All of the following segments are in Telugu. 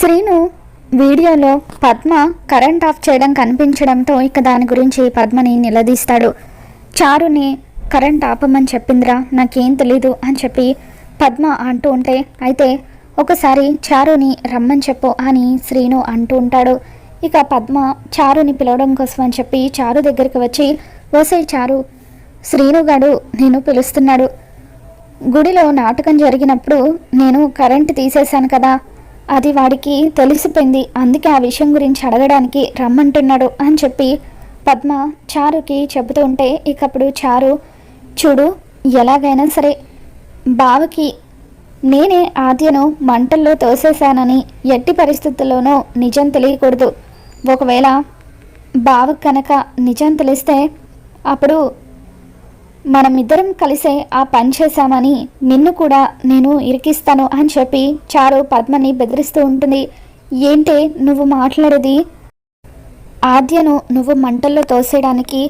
శ్రీను వీడియోలో పద్మ కరెంట్ ఆఫ్ చేయడం కనిపించడంతో ఇక దాని గురించి పద్మని నిలదీస్తాడు. చారుని కరెంట్ ఆపమని చెప్పిందిరా, నాకేం తెలీదు అని చెప్పి పద్మ అంటూ ఉంటే, అయితే ఒకసారి చారుని రమ్మని చెప్పు అని శ్రీను అంటూ ఉంటాడు. ఇక పద్మ చారుని పిలవడం కోసం అని చెప్పి చారు దగ్గరికి వచ్చి, ఓసై చారు, శ్రీనుగాడు నేను పిలుస్తున్నాడు. గుడిలో నాటకం జరిగినప్పుడు నేను కరెంటు తీసేశాను కదా, అది వాడికి తెలిసిపోయింది, అందుకే ఆ విషయం గురించి అడగడానికి రమ్మంటున్నాడు అని చెప్పి పద్మ చారుకి చెబుతూ ఉంటే, ఇకప్పుడు చారు, చూడు ఎలాగైనా సరే బావకి నేనే ఆద్యను మంటల్లో తోసేశానని ఎట్టి పరిస్థితుల్లోనూ నిజం తెలియకూడదు. ఒకవేళ బావకు కనుక నిజం తెలిస్తే అప్పుడు మనమిద్దరం కలిసే ఆ పని చేశామని నిన్ను కూడా నేను ఇరికిస్తాను అని చెప్పి చారు పద్మని బెదిరిస్తూ ఉంటుంది. ఏంటే నువ్వు మాట్లాడేది? ఆద్యను నువ్వు మంటల్లో తోసేయడానికి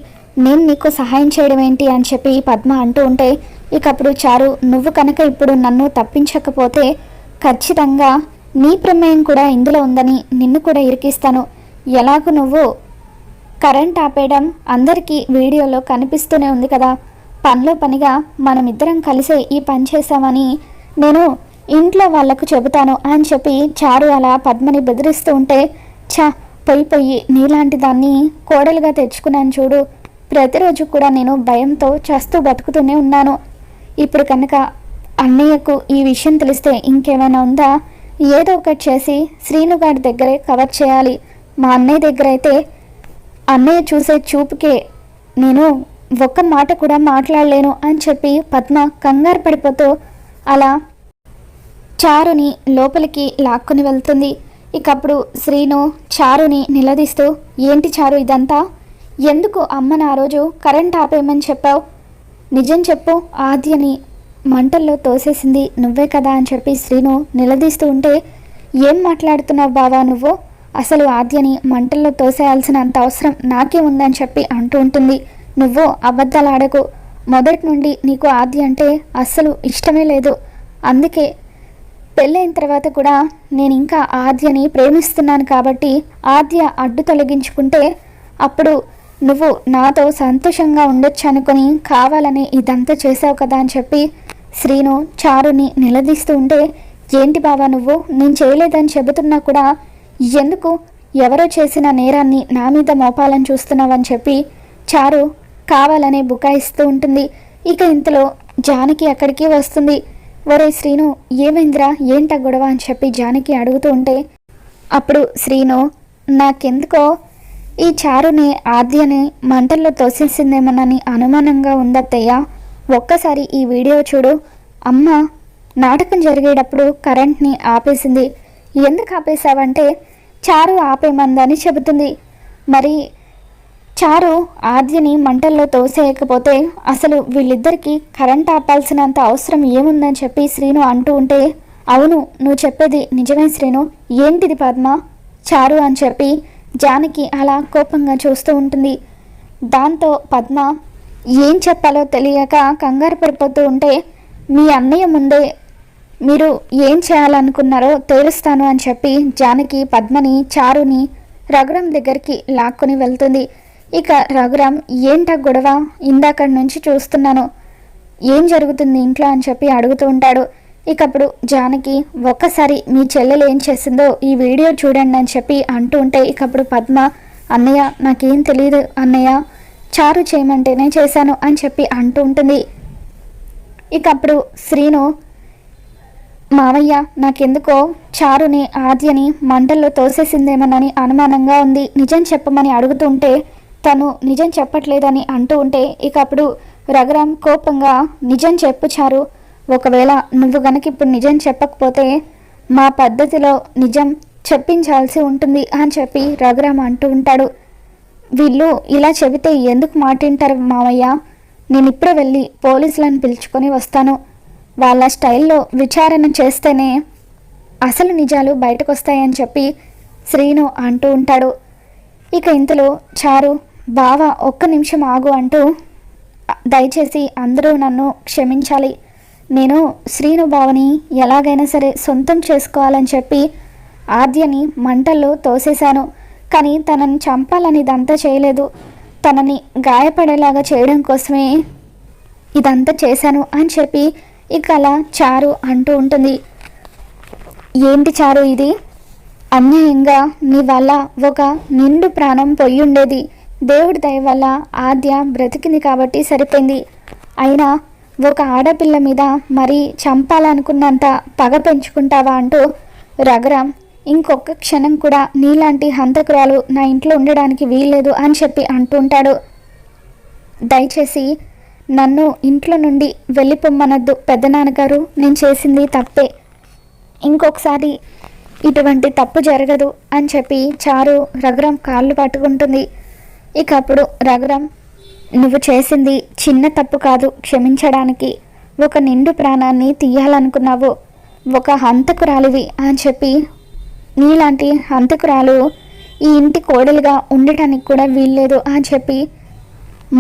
నేను నీకు సహాయం చేయడం ఏంటి అని చెప్పి పద్మ అంటూ ఉంటే, ఇకప్పుడు చారు, నువ్వు కనుక ఇప్పుడు నన్ను తప్పించకపోతే ఖచ్చితంగా నీ ప్రమేయం కూడా ఇందులో ఉందని నిన్ను కూడా ఇరికిస్తాను. ఎలాగూ నువ్వు కరెంట్ ఆపేయడం అందరికీ వీడియోలో కనిపిస్తూనే ఉంది కదా, పనిలో పనిగా మనమిద్దరం కలిసే ఈ పని చేశామని నేను ఇంట్లో వాళ్లకు చెబుతాను అని చెప్పి చారు అలా పద్మని బెదిరిస్తూ ఉంటే, పొయ్యి నీలాంటి దాన్ని కోడలుగా తెచ్చుకున్నాను చూడు, ప్రతిరోజు కూడా నేను భయంతో చస్తూ బతుకుతూనే ఉన్నాను. ఇప్పుడు కనుక అన్నయ్యకు ఈ విషయం తెలిస్తే ఇంకేమైనా ఉందా? ఏదో ఒకటి చేసి శ్రీనుగాడి దగ్గరే కవర్ చేయాలి. మా అన్నయ్య దగ్గర అయితే అన్నయ్య చూసే చూపుకే నేను ఒక్క మాట కూడా మాట్లాడలేను అని చెప్పి పద్మ కంగారు పడిపోతూ అలా చారుని లోపలికి లాక్కుని వెళ్తుంది. ఇకప్పుడు శ్రీను చారుని నిలదీస్తూ, ఏంటి చారు ఇదంతా? ఎందుకు అమ్మని ఆ రోజు కరెంట్ ఆపేయమని చెప్పావు? నిజం చెప్పు, ఆద్యని మంటల్లో తోసేసింది నువ్వే కదా అని చెప్పి శ్రీను నిలదీస్తూ ఉంటే, ఏం మాట్లాడుతున్నావు బావా నువ్వు? అసలు ఆద్యని మంటల్లో తోసేయాల్సినంత అవసరం నాకే ఉందని చెప్పి అంటూ ఉంటుంది. నువ్వు అబద్ధాలు ఆడకు, మొదటి నుండి నీకు ఆద్య అంటే అస్సలు ఇష్టమే లేదు, అందుకే పెళ్ళైన తర్వాత కూడా నేను ఇంకా ఆద్యని ప్రేమిస్తున్నాను కాబట్టి ఆద్య అడ్డు తొలగించుకుంటే అప్పుడు నువ్వు నాతో సంతోషంగా ఉండొచ్చు అనుకుని కావాలని ఇదంతా చేసావు కదా అని చెప్పి శ్రీను చారుని నిలదీస్తూ ఉంటే, ఏంటి బావా నువ్వు, నేను చేయలేదని చెబుతున్నా కూడా ఎందుకు ఎవరో చేసిన నేరాన్ని నా మీద మోపాలని చూస్తున్నావని చెప్పి చారు కావాలనే బుకాయిస్తూ ఉంటుంది. ఇక ఇంతలో జానకి అక్కడికి వస్తుంది. ఒరే శ్రీను, ఏమైందిరా, ఏంట గొడవ అని చెప్పి జానకి అడుగుతూ ఉంటే, అప్పుడు శ్రీను, నాకెందుకో ఈ చారుని ఆద్యని మంటల్లో తోసేసిందేమోనని అనుమానంగా ఉందత్తయ్య. ఒక్కసారి ఈ వీడియో చూడు. అమ్మ నాటకం జరిగేటప్పుడు కరెంట్ని ఆపేసింది. ఎందుకు ఆపేశావంటే చారు ఆపేమందని చెబుతుంది. మరి చారు ఆద్యని మంటల్లో తోసేయకపోతే అసలు వీళ్ళిద్దరికీ కరెంట్ ఆపాల్సినంత అవసరం ఏముందని చెప్పి శ్రీను అంటూ ఉంటే, అవును నువ్వు చెప్పేది నిజమే శ్రీను, ఏంటిది పద్మ, చారు అని చెప్పి జానకి అలా కోపంగా చూస్తూ ఉంటుంది. దాంతో పద్మ ఏం చెప్పాలో తెలియక కంగారు పడిపోతూ ఉంటే, మీ అన్నయ్య ముందే మీరు ఏం చేయాలనుకున్నారో తేలుస్తాను అని చెప్పి జానకి పద్మని చారుని రఘురాం దగ్గరికి లాక్కొని వెళ్తుంది. ఇక రఘురాం, ఏంట గొడవ, ఇందాక నుంచి చూస్తున్నాను, ఏం జరుగుతుంది ఇంట్లో అని చెప్పి అడుగుతూ ఉంటాడు. ఇకప్పుడు జానకి, ఒక్కసారి మీ చెల్లెలు ఏం చేసిందో ఈ వీడియో చూడండి అని చెప్పి అంటూ ఉంటే, ఇకప్పుడు పద్మ, అన్నయ్య నాకేం తెలియదు అన్నయ్య, చారు చేయమంటేనే చేశాను అని చెప్పి అంటూ ఉంటుంది. ఇకప్పుడు శ్రీను, మావయ్య నాకెందుకో చారుని ఆద్యని మంటల్లో తోసేసిందేమోనని అనుమానంగా ఉంది, నిజం చెప్పమని అడుగుతుంటే తను నిజం చెప్పట్లేదని అంటూ ఉంటే, ఇకప్పుడు రఘురాం కోపంగా, నిజం చెప్పు చారు, ఒకవేళ నువ్వు గనక ఇప్పుడు నిజం చెప్పకపోతే మా పద్ధతిలో నిజం చెప్పించాల్సి ఉంటుంది అని చెప్పి రఘురాం అంటూ ఉంటాడు. వీళ్ళు ఇలా చెబితే ఎందుకు మాటింటారు మావయ్య, నేను ఇప్పుడే వెళ్ళి పోలీసులను పిలుచుకొని వస్తాను, వాళ్ళ స్టైల్లో విచారణ చేస్తేనే అసలు నిజాలు బయటకు వస్తాయని చెప్పి శ్రీను అంటూ ఉంటాడు. ఇక ఇంతలో చారు, బావ ఒక్క నిమిషం ఆగు అంటూ, దయచేసి అందరూ నన్ను క్షమించాలి, నేను శ్రీను బావని ఎలాగైనా సరే సొంతం చేసుకోవాలని చెప్పి ఆద్యని మంటల్లో తోసేశాను, కానీ తనని చంపాలని ఇదంతా చేయలేదు, తనని గాయపడేలాగా చేయడం కోసమే ఇదంతా చేశాను అని చెప్పి ఇక అలా చారు అంటూ ఉంటుంది. ఏంటి చారు ఇది? అన్యాయంగా నీ వల్ల ఒక నిండు ప్రాణం పొయ్యి ఉండేది, దేవుడి దయ వల్ల ఆద్య బ్రతికింది కాబట్టి సరిపోయింది, అయినా ఒక ఆడపిల్ల మీద మరీ చంపాలనుకున్నంత పగ పెంచుకుంటావా అంటూ రఘురామ్ ఇంకొక క్షణం కూడా నీలాంటి హంతకురాలు నా ఇంట్లో ఉండడానికి వీల్లేదు అని చెప్పి అంటుంటాడు. దయచేసి నన్ను ఇంట్లో నుండి వెళ్ళిపోమ్మనద్దు పెద్దనాన్నగారు, నేను చేసింది తప్పే, ఇంకొకసారి ఇటువంటి తప్పు జరగదు అని చెప్పి చారు రఘురామ్ కాళ్ళు పట్టుకుంటుంది. ఇక అప్పుడు రఘురామ్, నువ్వు చేసింది చిన్న తప్పు కాదు క్షమించడానికి, ఒక నిండు ప్రాణాన్ని తీయాలనుకున్నావు, ఒక హంతకురాలివి అని చెప్పి, నీలాంటి హంతకురాలు ఈ ఇంటి కోడలుగా ఉండటానికి కూడా వీల్లేదు అని చెప్పి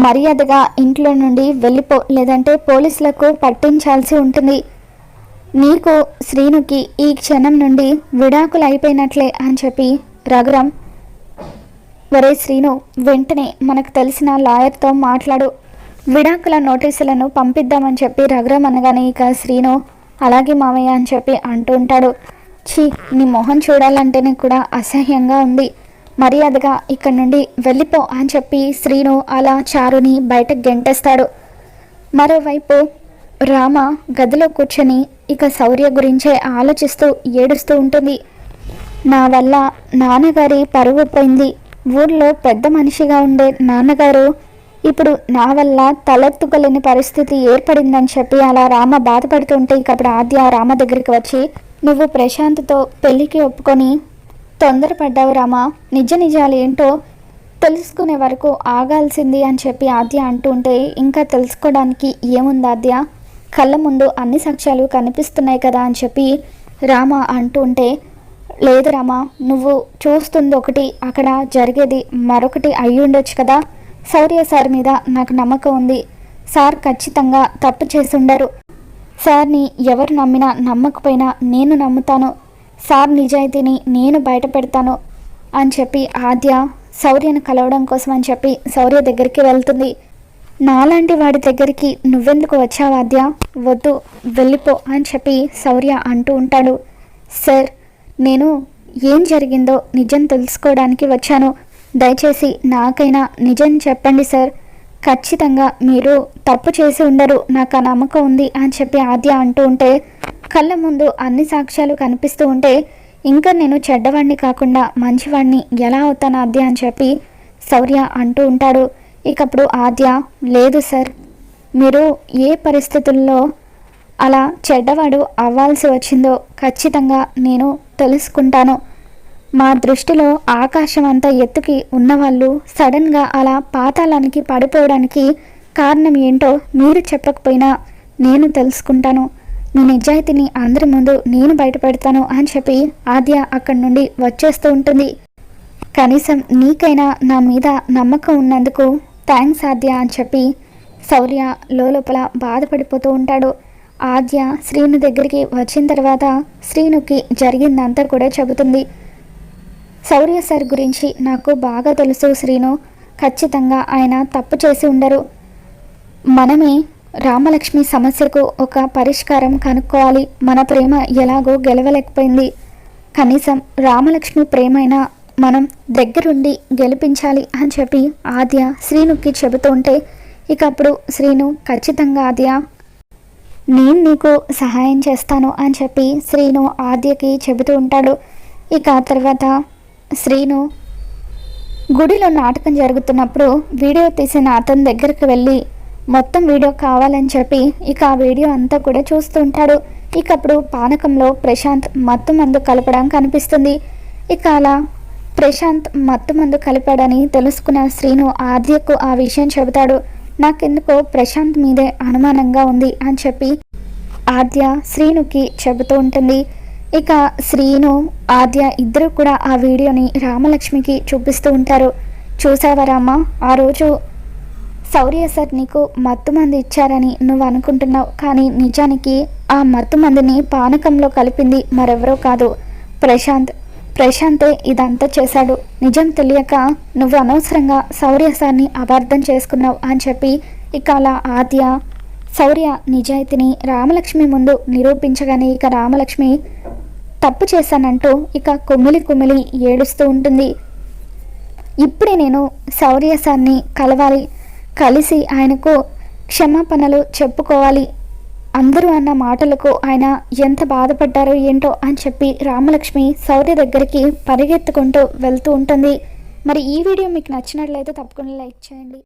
మర్యాదగా ఇంట్లో నుండి వెళ్ళిపో, లేదంటే పోలీసులకు పట్టించాల్సి ఉంటుంది, నీకు శ్రీనుకి ఈ క్షణం నుండి విడాకులు అయిపోయినట్లే అని చెప్పి రఘురామ్, ఒరే శ్రీను, వెంటనే మనకు తెలిసిన లాయర్తో మాట్లాడు, విడాకుల నోటీసులను పంపిద్దామని చెప్పి రఘురామ్ అనగానే ఇక శ్రీను అలాగే మామయ్య అని చెప్పి అంటూ ఉంటాడు. ఛీ, నీ మొహం చూడాలంటేనే కూడా అసహ్యంగా ఉంది, మర్యాదగా ఇక్కడి నుండి వెళ్ళిపో అని చెప్పి శ్రీను అలా చారుని బయటకు గెంటేస్తాడు. మరోవైపు రామ గదిలో కూర్చొని ఇక శౌర్య గురించే ఆలోచిస్తూ ఏడుస్తూ ఉంటుంది. నా వల్ల నాన్నగారి పరువు పోయింది, ఊర్లో పెద్ద మనిషిగా ఉండే నాన్నగారు ఇప్పుడు నా వల్ల తలెత్తుకోలేని పరిస్థితి ఏర్పడిందని చెప్పి అలా రామ బాధపడుతుంటే ఇక అప్పుడు ఆద్య రామ దగ్గరికి వచ్చి, నువ్వు ప్రశాంత్తో పెళ్ళికి ఒప్పుకొని తొందరపడ్డావు రామ, నిజ నిజాలు ఏంటో తెలుసుకునే వరకు ఆగాల్సింది అని చెప్పి ఆద్య అంటుంటే, ఇంకా తెలుసుకోవడానికి ఏముంది ఆద్య, కళ్ళ ముందు అన్ని సాక్ష్యాలు కనిపిస్తున్నాయి కదా అని చెప్పి రామ అంటుంటే, లేదు రామ, నువ్వు చూస్తుంది ఒకటి, అక్కడ జరిగేది మరొకటి అయి ఉండొచ్చు కదా, శౌర్య సార్ మీద నాకు నమ్మకం ఉంది, సార్ ఖచ్చితంగా తప్పు చేసి ఉండరు, సార్ని ఎవరు నమ్మినా నమ్మకపోయినా నేను నమ్ముతాను, సార్ నిజాయితీని నేను బయట పెడతాను అని చెప్పి ఆద్య శౌర్యను కలవడం కోసం అని చెప్పి శౌర్య దగ్గరికి వెళ్తుంది. నాలాంటి వాడి దగ్గరికి నువ్వెందుకు వచ్చావు ఆద్య, వద్దు వెళ్ళిపో అని చెప్పి శౌర్య అంటూ ఉంటాడు. సార్, నేను ఏం జరిగిందో నిజం తెలుసుకోవడానికి వచ్చాను, దయచేసి నాకైనా నిజం చెప్పండి సార్, ఖచ్చితంగా మీరు తప్పు చేసి ఉండరు, నాకు ఆ నమ్మకం ఉంది అని చెప్పి ఆద్య అంటూ ఉంటే, కళ్ళ ముందు అన్ని సాక్ష్యాలు కనిపిస్తూ ఉంటే ఇంకా నేను చెడ్డవాడిని కాకుండా మంచివాడిని ఎలా అవుతాను ఆద్య అని చెప్పి శౌర్య అంటూ ఉంటాడు. ఇకప్పుడు ఆద్య, లేదు సార్, మీరు ఏ పరిస్థితుల్లో అలా చెడ్డవాడు అవ్వాల్సి వచ్చిందో ఖచ్చితంగా నేను తెలుసుకుంటాను, మా దృష్టిలో ఆకాశం అంత ఎత్తుకి ఉన్నవాళ్ళు సడన్గా అలా పాతాళానికి పడిపోవడానికి కారణం ఏంటో మీరు చెప్పకపోయినా నేను తెలుసుకుంటాను, మీ నిజాయితీని అందరి ముందు నేను బయటపెడతాను అని చెప్పి ఆద్య అక్కడి నుండి వచ్చేస్తూ ఉంటుంది. కనీసం నీకైనా నా మీద నమ్మకం ఉన్నందుకు థ్యాంక్స్ ఆద్య అని చెప్పి శౌర్య లోపల బాధపడిపోతూ ఉంటాడు. ఆద్య శ్రీను దగ్గరికి వచ్చిన తర్వాత శ్రీనుకి జరిగిందంతా కూడా చెబుతుంది. శౌర్య సార్ గురించి నాకు బాగా తెలుసు శ్రీను, ఖచ్చితంగా ఆయన తప్పు చేసి ఉండరు, మనమే రామలక్ష్మి సమస్యకు ఒక పరిష్కారం కనుక్కోవాలి, మన ప్రేమ ఎలాగో గెలవలేకపోయింది, కనీసం రామలక్ష్మి ప్రేమైనా మనం దగ్గరుండి గెలిపించాలి అని చెప్పి ఆద్య శ్రీనుకి చెబుతూ ఉంటే, ఇక అప్పుడు శ్రీను ఖచ్చితంగా ఆద్య నేను నీకు సహాయం చేస్తాను అని చెప్పి శ్రీను ఆద్యకి చెబుతూ ఉంటాడు. ఇక ఆ తర్వాత శ్రీను గుడిలో నాటకం జరుగుతున్నప్పుడు వీడియో తీసిన అతని దగ్గరికి వెళ్ళి మొత్తం వీడియో కావాలని చెప్పి ఇక ఆ వీడియో అంతా కూడా చూస్తూ ఉంటాడు. ఇక అప్పుడు పానకంలో ప్రశాంత్ మత్తు మందు కలపడం కనిపిస్తుంది. ఇక అలా ప్రశాంత్ మత్తు మందు కలిపాడని తెలుసుకున్న శ్రీను ఆద్యకు ఆ విషయం చెబుతాడు. నాకెందుకో ప్రశాంత్ మీదే అనుమానంగా ఉంది అని చెప్పి ఆద్య శ్రీనుకి చెబుతూ ఉంటుంది. ఇక శ్రీను ఆద్య ఇద్దరు కూడా ఆ వీడియోని రామలక్ష్మికి చూపిస్తూ ఉంటారు. చూసావా రామ, ఆ రోజు శౌర్య సార్ నీకు మత్తు మందు ఇచ్చారని నువ్వు అనుకుంటున్నావు, కానీ నిజానికి ఆ మత్తు మందుని పానకంలో కలిపింది మరెవరో కాదు, ప్రశాంత్. ప్రశాంతే ఇదంతా చేశాడు, నిజం తెలియక నువ్వు అనవసరంగా శౌర్య సార్ని అపార్థం చేసుకున్నావు అని చెప్పి ఇక అలా ఆద్య శౌర్య నిజాయితీని రామలక్ష్మి ముందు నిరూపించగానే ఇక రామలక్ష్మి తప్పు చేశానంటూ ఇక కుమిలి కుమిలి ఏడుస్తూ ఉంటుంది. ఇప్పుడే నేను శౌర్య సార్ని కలవాలి, కలిసి ఆయనకు క్షమాపణలు చెప్పుకోవాలి, అందరూ అన్న మాటలకు ఆయన ఎంత బాధపడ్డారో ఏంటో అని చెప్పి రామలక్ష్మి శౌర్య దగ్గరికి పరిగెత్తుకుంటూ వెళ్తూ ఉంటుంది. మరి ఈ వీడియో మీకు నచ్చినట్లయితే తప్పకుండా లైక్ చేయండి.